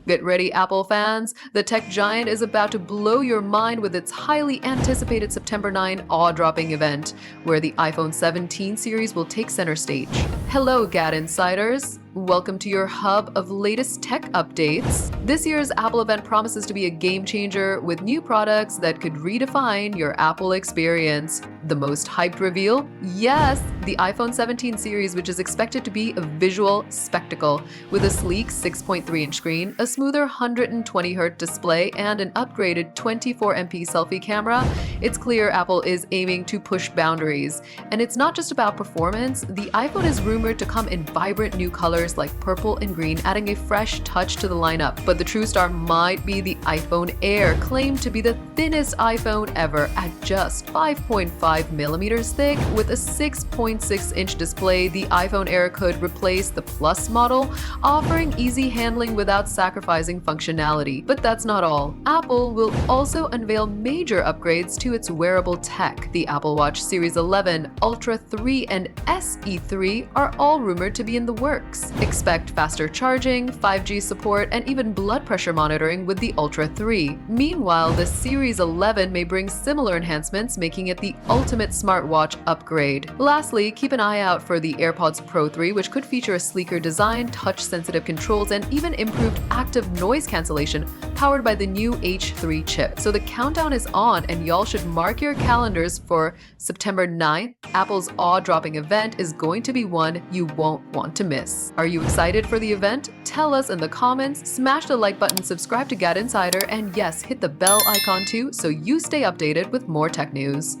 Get ready, Apple fans! The tech giant is about to blow your mind with its highly anticipated September 9 awe-dropping event, where the iPhone 17 series will take center stage. Hello, GadInsiders! Welcome to your hub of latest tech updates. This year's Apple event promises to be a game changer with new products that could redefine your Apple experience. The most hyped reveal? Yes, the iPhone 17 series, which is expected to be a visual spectacle with a sleek 6.3-inch screen, a smoother 120Hz display, and an upgraded 24MP selfie camera. It's clear Apple is aiming to push boundaries. And it's not just about performance. The iPhone is rumored to come in vibrant new colors like purple and green, adding a fresh touch to the lineup. But the true star might be the iPhone Air, claimed to be the thinnest iPhone ever at just 5.5mm thick. With a 6.6-inch display, the iPhone Air could replace the Plus model, offering easy handling without sacrificing functionality. But that's not all. Apple will also unveil major upgrades to its wearable tech. The Apple Watch Series 11, Ultra 3, and SE 3 are all rumored to be in the works. Expect faster charging, 5G support, and even blood pressure monitoring with the Ultra 3. Meanwhile, the Series 11 may bring similar enhancements, making it the ultimate smartwatch upgrade. Lastly, keep an eye out for the AirPods Pro 3, which could feature a sleeker design, touch-sensitive controls, and even improved active noise cancellation powered by the new H3 chip. So the countdown is on, and y'all should mark your calendars for September 9th. Apple's awe-dropping event is going to be one you won't want to miss. Are you excited for the event? Tell us in the comments, smash the like button, subscribe to GadInsider, and yes, hit the bell icon too so you stay updated with more tech news.